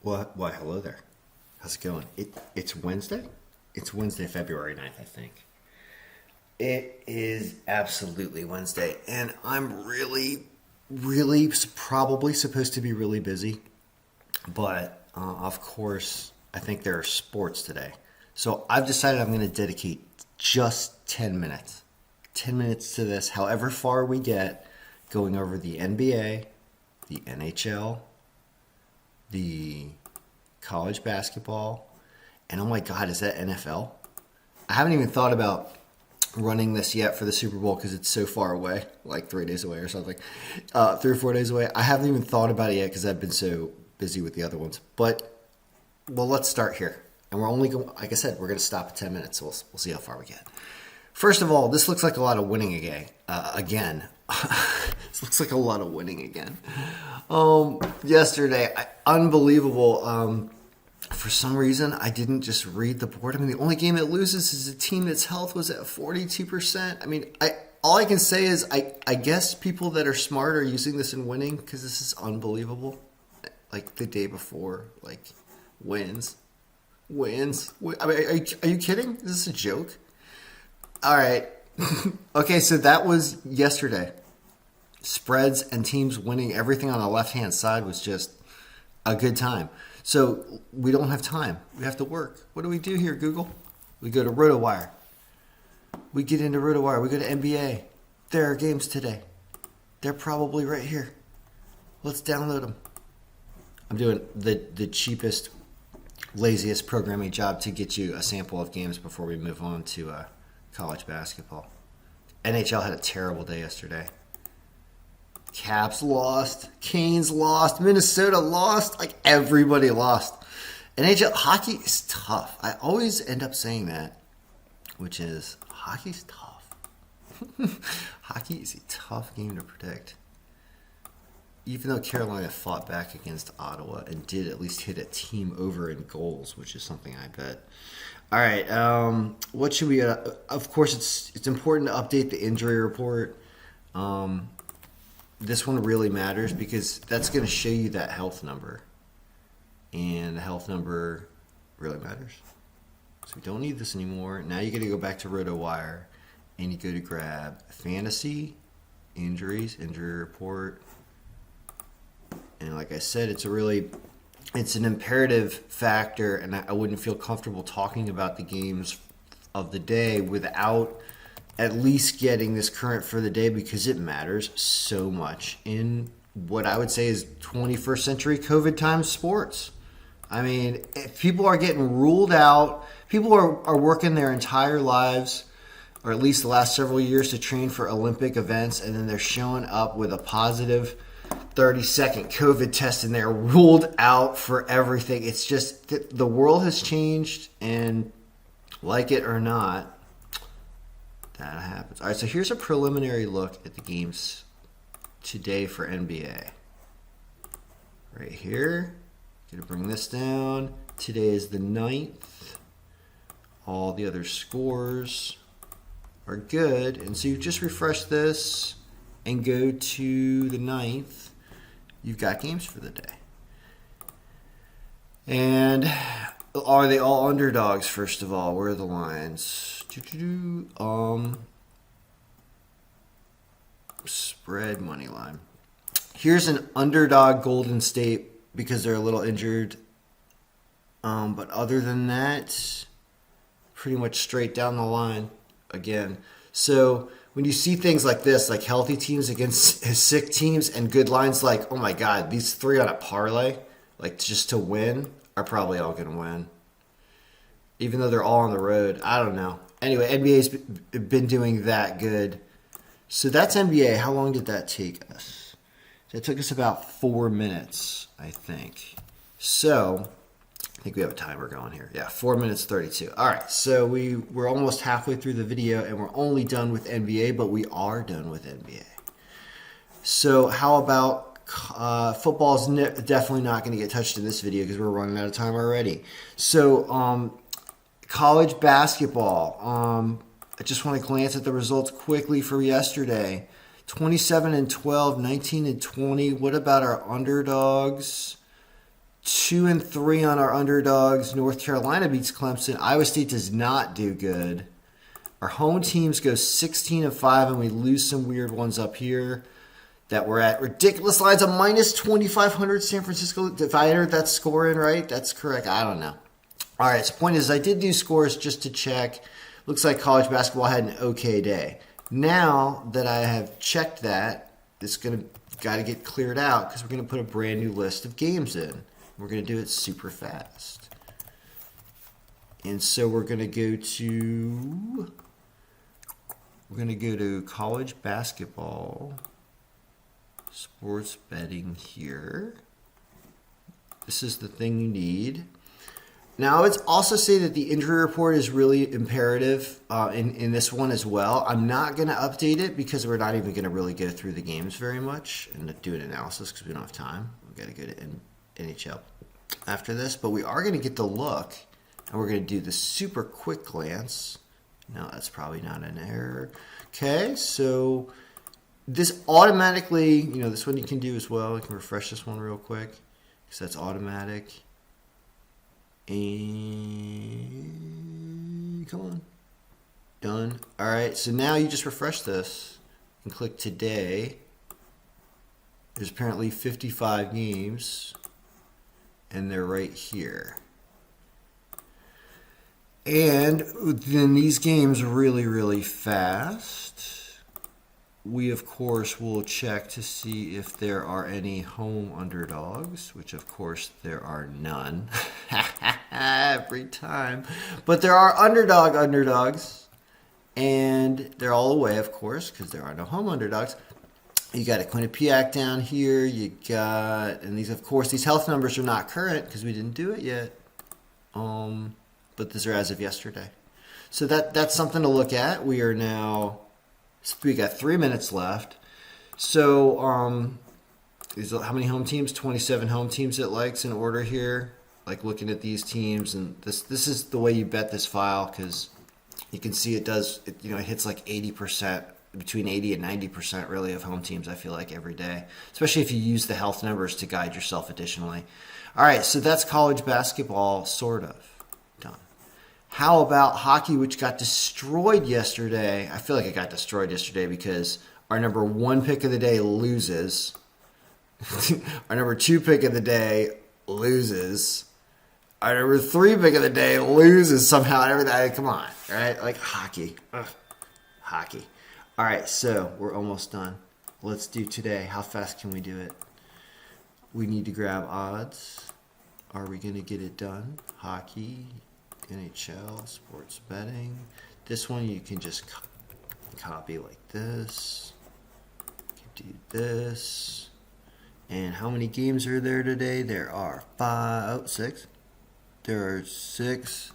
Well, hello there. How's it going? It's Wednesday? It's Wednesday, February 9th, I think. It is absolutely Wednesday, and I'm really probably supposed to be really busy. But, of course, I think there are sports today. So I've decided I'm going to dedicate just 10 minutes. 10 minutes to this, however far we get, going over the NBA, the NHL, the college basketball, and oh my God, is that NFL? I haven't even thought about running this yet for the Super Bowl because it's so far away, like 3 days away or something, 3 or 4 days away. I haven't even thought about it yet because I've been so busy with the other ones. But, well, let's start here. And we're only going, like I said, we're going to stop at 10 minutes, so we'll see how far we get. First of all, this looks like a lot of winning again. This looks like a lot of winning again. Yesterday, unbelievable. For some reason, I didn't just read the board. I mean, the only game it loses is a team that's health was at 42%. I mean, all I can say is I guess people that are smart are using this and winning because this is unbelievable. Like the day before, like wins. I mean, are you kidding? Is this a joke? All right. Okay, so that was yesterday. Spreads and teams winning everything on the left-hand side was just a good time. So we don't have time. We have to work. What do we do here, Google? We go to RotoWire. We get into RotoWire. We go to NBA. There are games today. They're probably right here. Let's download them. I'm doing the cheapest, laziest programming job to get you a sample of games before we move on to college basketball. NHL had a terrible day yesterday. Caps lost. Canes lost. Minnesota lost. Like everybody lost. NHL hockey is tough. I always end up saying that, which is hockey's tough. Hockey is a tough game to predict. Even though Carolina fought back against Ottawa and did at least hit a team over in goals, which is something I bet. All right, what should we? Of course, it's important to update the injury report. This one really matters because that's going to show you that health number, and the health number really matters. So we don't need this anymore. Now you got to go back to RotoWire, and you go to grab fantasy injuries, injury report, and like I said, it's an imperative factor, and I wouldn't feel comfortable talking about the games of the day without at least getting this current for the day because it matters so much in what I would say is 21st century COVID time sports. I mean, if people are getting ruled out, people are working their entire lives, or at least the last several years, to train for Olympic events, and then they're showing up with a positive 30-second COVID test and they're ruled out for everything. It's just the world has changed, and like it or not, that happens. All right, so here's a preliminary look at the games today for NBA. Right here, going to bring this down. Today is the 9th. All the other scores are good, and so you just refresh this and go to the 9th. You've got games for the day. And are they all underdogs, first of all? Where are the lines? Spread money line. Here's an underdog Golden State because they're a little injured. But other than that, pretty much straight down the line again. So when you see things like this, like healthy teams against sick teams and good lines like, oh my God, these three on a parlay, like just to win, are probably all going to win. Even though they're all on the road. I don't know. Anyway, NBA's been doing that good. So that's NBA. How long did that take us? It took us about 4 minutes, I think. So I think we have a timer going here. Yeah, 4 minutes 32. All right, so we're almost halfway through the video, and we're only done with NBA, but we are done with NBA. So how about football's definitely not going to get touched in this video because we're running out of time already. So college basketball. I just want to glance at the results quickly for yesterday. 27-12, 19-20. What about our underdogs? 2-3 on our underdogs. North Carolina beats Clemson. Iowa State does not do good. Our home teams go 16-5, and we lose some weird ones up here that we're at ridiculous lines of minus 2,500 San Francisco. If I entered that score in right, that's correct. I don't know. All right, so point is I did do scores just to check. Looks like college basketball had an okay day. Now that I have checked that, it's got to get cleared out because we're going to put a brand new list of games in. We're going to do it super fast. And so we're going to go to college basketball, sports betting here. This is the thing you need. Now, I would also say that the injury report is really imperative in this one as well. I'm not going to update it because we're not even going to really go through the games very much and do an analysis because we don't have time. We've got to go to NHL after this. But we are going to get the look, and we're going to do the super quick glance. No, that's probably not an error. Okay, so this automatically, this one you can do as well. I can refresh this one real quick because that's automatic. And come on. Done. All right, so now you just refresh this and click today. There's apparently 55 games, and they're right here. And then these games really, really fast. We, of course, will check to see if there are any home underdogs, which, of course, there are none. Every time. But there are underdogs, and they're all away, of course, because there are no home underdogs. You got a Quinnipiac down here. You got, and these, of course, these health numbers are not current because we didn't do it yet. But these are as of yesterday. So that's something to look at. We got 3 minutes left. So how many home teams? 27 home teams it likes in order here. Like looking at these teams, and this is the way you bet this file because you can see it hits like 80%, between 80 and 90% really of home teams, I feel like, every day, especially if you use the health numbers to guide yourself additionally. All right, so that's college basketball sort of done. How about hockey, which got destroyed yesterday? I feel like it got destroyed yesterday because our number 1 pick of the day loses. Our number 2 pick of the day loses. Our number 3 pick of the day loses somehow. And everything. Come on, right? Like hockey. Ugh. Hockey. All right, so we're almost done. Let's do today. How fast can we do it? We need to grab odds. Are we going to get it done? Hockey. NHL, sports betting. This one you can just copy like this. You can do this. And how many games are there today? There are 6. There are 6.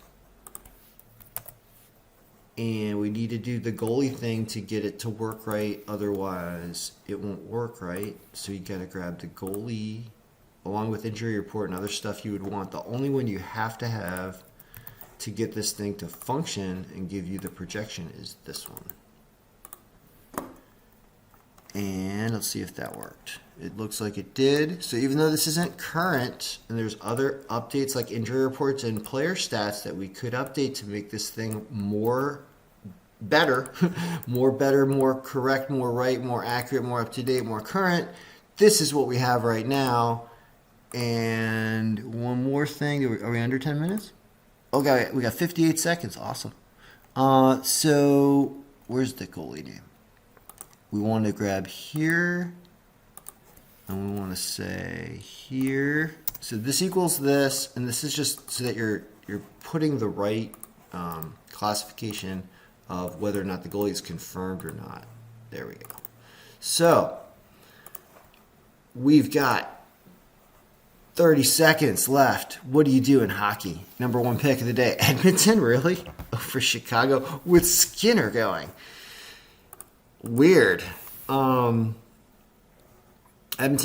And we need to do the goalie thing to get it to work right. Otherwise, it won't work right. So you got to grab the goalie along with injury report and other stuff you would want. The only one you have to have to get this thing to function and give you the projection is this one. And let's see if that worked. It looks like it did. So even though this isn't current, and there's other updates like injury reports and player stats that we could update to make this thing better, more correct, more right, more accurate, more up-to-date, more current. This is what we have right now. And one more thing. Are we under 10 minutes? Okay, we got 58 seconds. Awesome. So where's the goalie name? We want to grab here, and we want to say here. So this equals this, and this is just so that you're putting the right classification of whether or not the goalie is confirmed or not. There we go. So we've got 30 seconds left. What do you do in hockey? Number 1 pick of the day. Edmonton, really? Over Chicago with Skinner going. Weird. Edmonton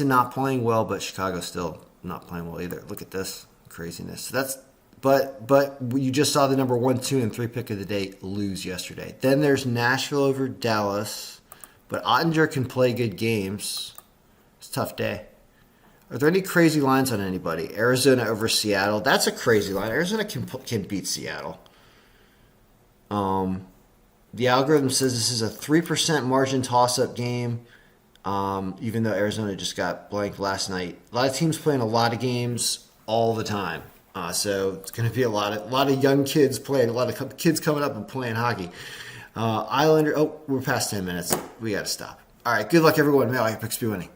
not playing well, but Chicago still not playing well either. Look at this craziness. So but you just saw the number 1, 2, and 3 pick of the day lose yesterday. Then there's Nashville over Dallas, but Ottinger can play good games. It's a tough day. Are there any crazy lines on anybody? Arizona over Seattle. That's a crazy line. Arizona can beat Seattle. The algorithm says this is a 3% margin toss-up game, even though Arizona just got blanked last night. A lot of teams playing a lot of games all the time. So it's going to be a lot of young kids playing, a lot of kids coming up and playing hockey. Islander, we're past 10 minutes. We got to stop. All right, good luck, everyone. May all your picks be winning.